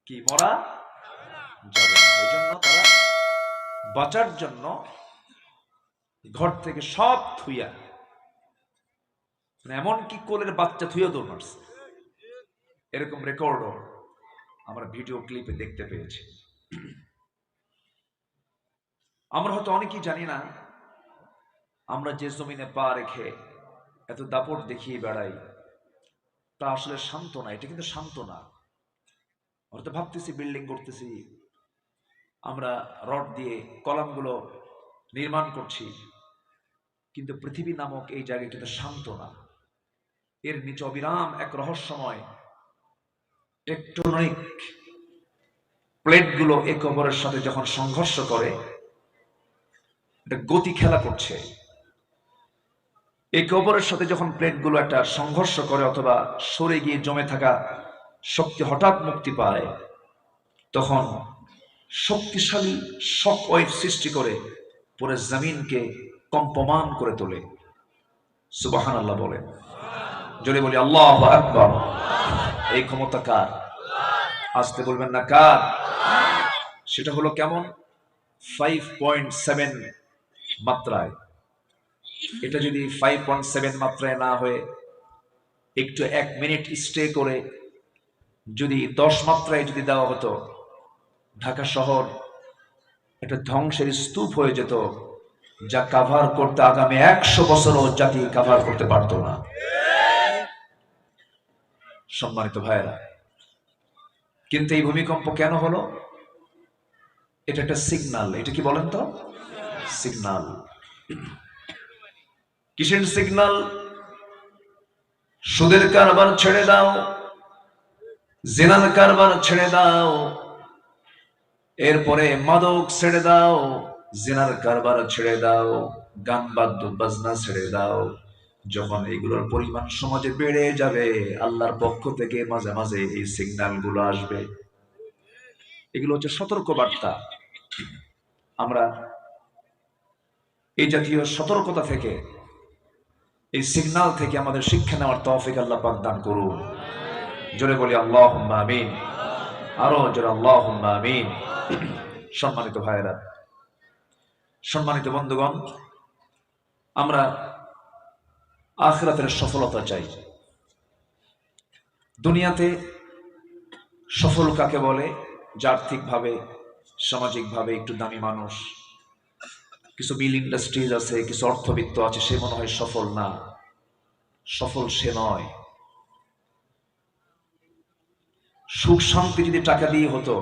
কি মরা যাবে না। এই জন্য তারা বাঁচার জন্য ঘর থেকে সব থুইয়া, এমনকি কোলের বাচ্চা থুইয়া দৌড় মারছে। এরকম রেকর্ডও আমরা ভিডিও ক্লিপে দেখতে পেয়েছি। আমরা হয়তো অনেকেই জানি না, আমরা যে জমিনে পা রেখে এত দাপট দেখিয়ে বেড়াই তা আসলে শান্ত না। এটা কিন্তু শান্ত না। আমরা তো ভাবতেছি বিল্ডিং করতেছি, আমরা রড দিয়ে কলামগুলো নির্মাণ করছি, কিন্তু পৃথিবী নামক এই জায়গায় কিন্তু শান্ত না। এর নিচে অবিরাম এক রহস্যময় টেকটনিক প্লেটগুলো একে অপরের সাথে যখন সংঘর্ষ করে, এটা গতি খেলা করছে। একে অপরের সাথে যখন প্লেটগুলো একটা সংঘর্ষ করে অথবা সরে গিয়ে জমে থাকা শক্তি হঠাৎ মুক্তি পায়, তখন শক্তিশালী শক ওয়েভ সৃষ্টি করে পুরো জমিনকে কম্পমান করে তোলে। সুবহানাল্লাহ বলেন, জোরে বলি আল্লাহু আকবার। এই ক্ষমতা কার? আসতে বলবেন না কার? সেটা হলো কেমন? 5.7 মাত্রায়। এটা যদি 5.7 মাত্রায় না হয়ে একটু 1 মিনিট স্টে করে যদি 10 মাত্রায় যদি দেওয়া হতো, ঢাকা শহর একটা ধ্বংসের স্তূপ হয়ে যেত, যা কাভার করতে আগামী 100 বছরও জাতি কাভার করতে পারতো না। সম্মানিত ভাইয়েরা, কিন্তু এই ভূমিকম্প কেন হলো? এটা একটা সিগন্যাল। এটা কি বলেন তো? সিগন্যাল। কিসের সিগন্যাল? সুদের কারবার ছেড়ে দাও, জিনার কারবার ছেড়ে দাও, এরপরে মাদক ছেড়ে দাও, জিনার কারবার ছেড়ে দাও, গান বাদ্য বাজনা ছেড়ে দাও। যখন এগুলোর পরিমাণ সমাজে বেড়ে যাবে, আল্লাহর পক্ষ থেকে মাঝে মাঝে এই সিগন্যাল গুলো আসবে। এগুলো হচ্ছে সতর্ক বার্তা। আমরা এই জাতীয় সতর্কতা থেকে, এই সিগন্যাল থেকে আমাদের শিক্ষা নেওয়ার তৌফিক আল্লাহ পাক দান করুন। জোরে বলি আল্লাহুম্মা আমিন। আরো জোরে আল্লাহুম্মা আমিন। সম্মানিত ভাইয়েরা, সম্মানিত বন্ধুগণ, আমরা আখিরাতের সফলতা চাই। দুনিয়াতে সফল কাকে বলে? যে আর্থিকভাবে, সামাজিকভাবে একটু দামি মানুষ, কিছু মিল ইন্ডাস্ট্রিজ আছে, কিছু অর্থবিত্ত আছে, সে মনে হয় সফল না। সফল সে নয়। সুখ শান্তি যদি টাকা দিয়ে হতো,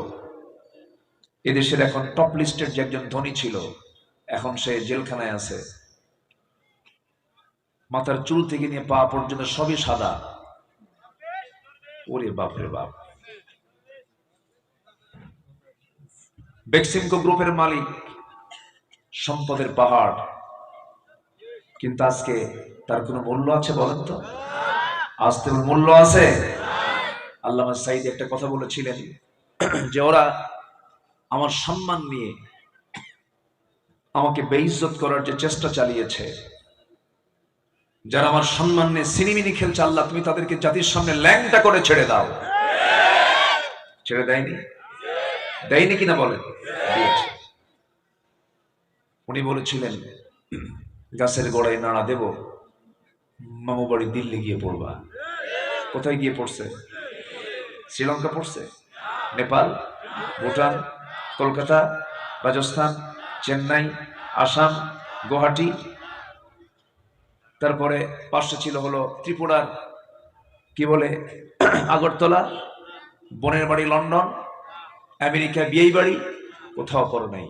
এদেশের এখন টপ লিস্টের যে একজন ধনী ছিল, এখন সে জেলখানায় আছে। মাথার চুল থেকে নিয়ে পা পর্যন্ত সবই সাদা। ওরে বাপ রে বাপ। বেক্সিমকো গ্রুপের মালিক, সম্পদের পাহাড়, কিন্তু আজকে তার কোনো মূল্য আছে বলেন তো? আজকে মূল্য আছে? আল্লামা সাঈদ একটা কথা বলেছিলেন যে ওরা আমার সম্মান নিয়ে আমাকে বেইজ্জত করার যে চেষ্টা চালিয়েছে, যারা আমার সম্মান নিয়ে সিনিমিনি খেলছে, আল্লাহ তুমি তাদেরকে জাতির সামনে ল্যাংটা করে ছেড়ে দাও। ছেড়ে দেয়নি? দেয়নি কিনা বলেন? দিয়েছে। উনি বলেছিলেন, গাছের গোড়ায় নাড়া দেব, মামু বাড়ি দিল্লি গিয়ে পড়বা। কোথায় গিয়ে পড়ছে? শ্রীলঙ্কা পড়ছে, নেপাল, ভুটান, কলকাতা, রাজস্থান, চেন্নাই, আসাম, গুয়াহাটি, তারপরে পাশে ছিল হলো ত্রিপুরার কি বলে আগরতলা, বোনের বাড়ি লন্ডন, আমেরিকা বিয়ে বাড়ি, কোথাও পড়ে নাই।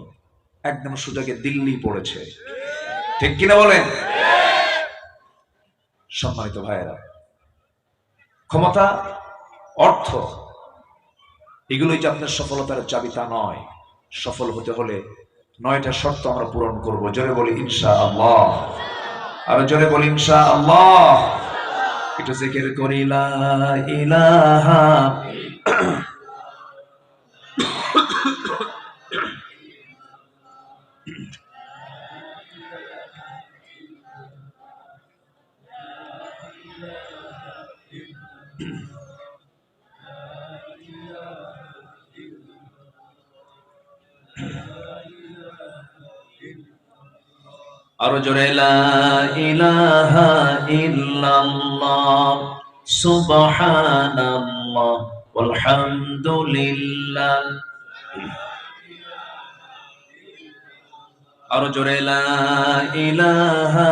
একদম সুযোগে দিল্লি পড়েছে। ঠিক কিনা বলেন? সম্মানিত ভাইয়েরা, ক্ষমতা, অর্থ, এগুলোই যে আপনার সফলতার চাবি তা নয়। সফল হতে হলে 9টা শর্ত আমরা পূরণ করব। জোরে বলি ইনশাআল্লাহ। আর জোরে বলি ইনশাআল্লাহ। একটু জিকির করি লা ইলাহা আরো জোরে লা ইলাহা ইল্লাল্লাহ সুবহানাল্লাহ ওয়ালহামদুলিল্লাহ। আরো জোরে লা ইলাহা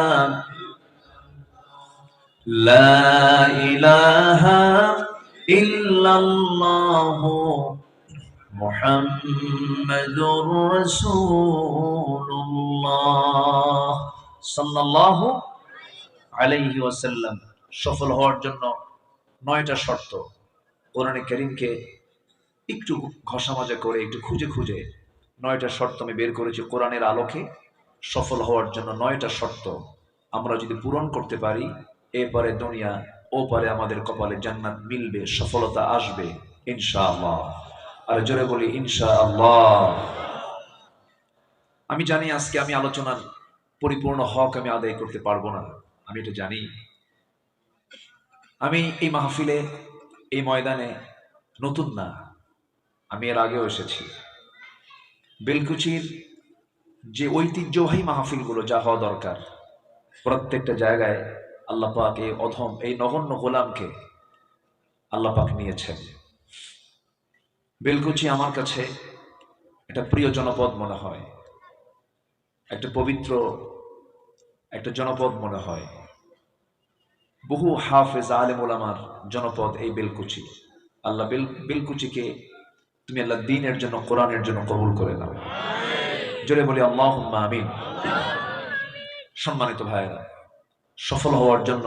লা ইলাহা ইল্লাল্লাহ মুহাম্মাদুর রাসূলুল্লাহ সাল্লাল্লাহু আলাইহি ওয়াসাল্লাম। সফল হওয়ার জন্য 9টা শর্ত। কোরআনে কারীমকে একটু ঘষা মাজা করে একটু খুঁজে খুঁজে 9টা শর্ত আমি বের করেছি কোরআনের আলোকে। সফল হওয়ার জন্য 9টা শর্ত আমরা যদি পূরণ করতে পারি, এপারে দুনিয়া ও পারে আমাদের কপালে জান্নাত মিলবে, সফলতা আসবে ইনশাআল্লাহ। আর জোরে বলি ইনশাআল্লাহ। আমি জানি আজকে আমি আলোচনার পরিপূর্ণ হক আমি আদায় করতে পারবো না, আমি এটা জানি। আমি এই মাহফিলে, এই ময়দানে নতুন না, আমি এর আগেও এসেছি। বেলকুচির যে ঐতিহ্যবাহী মাহফিলগুলো যা হওয়া দরকার, প্রত্যেকটা জায়গায় আল্লাহ পাক এই অধম, এই নগণ্য গোলামকে আল্লাহ পাক নিয়েছেন। বেলকুচি আমার কাছে একটা প্রিয় জনপদ মনে হয়, একটা পবিত্র একটা জনপদ মনে হয়। বহু হাফেজ আলেম ওলামার জনপদ এই বেলকুচি। আল্লাহ বেলকুচিকে তুমি আল্লাহ দ্বীনের জন্য, কোরআনের জন্য কবুল করে নাও। জোরে বলি আল্লাহুম্মা আমিন। সম্মানিত ভাইয়েরা, সফল হওয়ার জন্য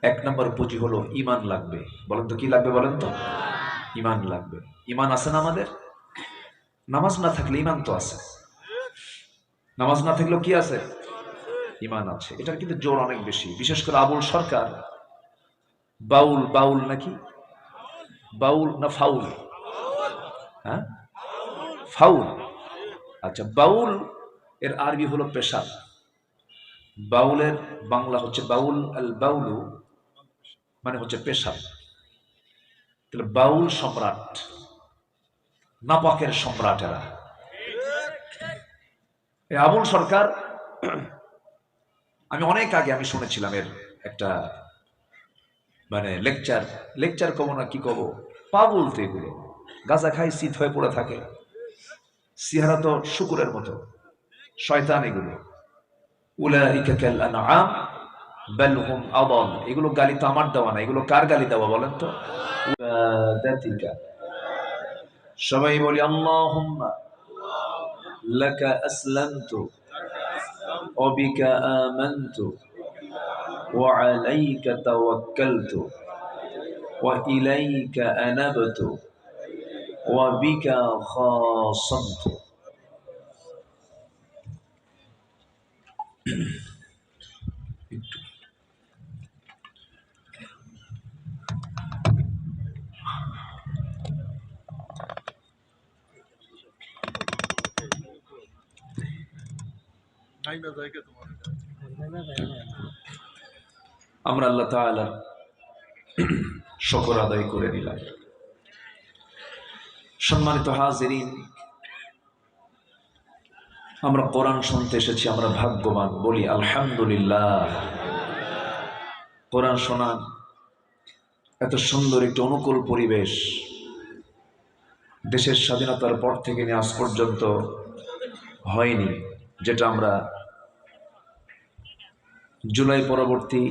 1 নম্বর পুঁজি হলো ঈমান লাগবে। বলেন তো কি লাগবে? বলেন তো। ঈমান লাগবে। ঈমান আছে না আমাদের? নামাজ না থাকলে ঈমান তো আছে। নামাজ না থাকলেও কি আছে? ঈমান আছে। এটার কিন্তু জোর অনেক বেশি। বিশেষ করে আবুল সরকার বাউল, বাউল নাকি বাউল না ফাউল? হ্যাঁ, ফাউল। আচ্ছা, বাউল এর আরবি হলো পেশাব। বাউলের বাংলা হচ্ছে বাউল, আল বাউলু মানে হচ্ছে পেশাব। তাহলে বাউল সম্রাট, নাপাকের সম্রাট এরা। আবুল সরকার, আমি অনেক আগে আমি শুনেছিলাম এর একটা মানে লেকচার কব না কি কব, পাগল তো এগুলো। গাঁজা খাই, শীত হয়ে পড়ে থাকে, চেহারা তো শুকুরের মতো, শয়তান এগুলো। উলাইকা কাল আনআম বাল হুম আদাল। এগুলো গালি তো আমার দেওয়া না, এগুলো কার গালি দেওয়া বলেন তো? দাতিকা। সবাই বলি আল্লাহুম্মা লাকা আসলামতু ওয়া বিকা আমানতু ওয়া আলাইকা তাওয়াক্কালতু ওয়া ইলাইকা আনাবতু ওয়া বিকা খাসামতু। আমরা আল্লাহ তাআলার শুকর আদায় করে নিলাম। সম্মানিত হাজিরিন, আমরা কোরআন শুনতে এসেছি, আমরা ভাগ্যবান, বলি আলহামদুলিল্লাহ। কোরআন শোনার এত সুন্দর একটি অনুকূল পরিবেশ দেশের স্বাধীনতার পর থেকে নিয়ে আজ পর্যন্ত হয়নি, যেটা আমরা জুলাই পরবর্তী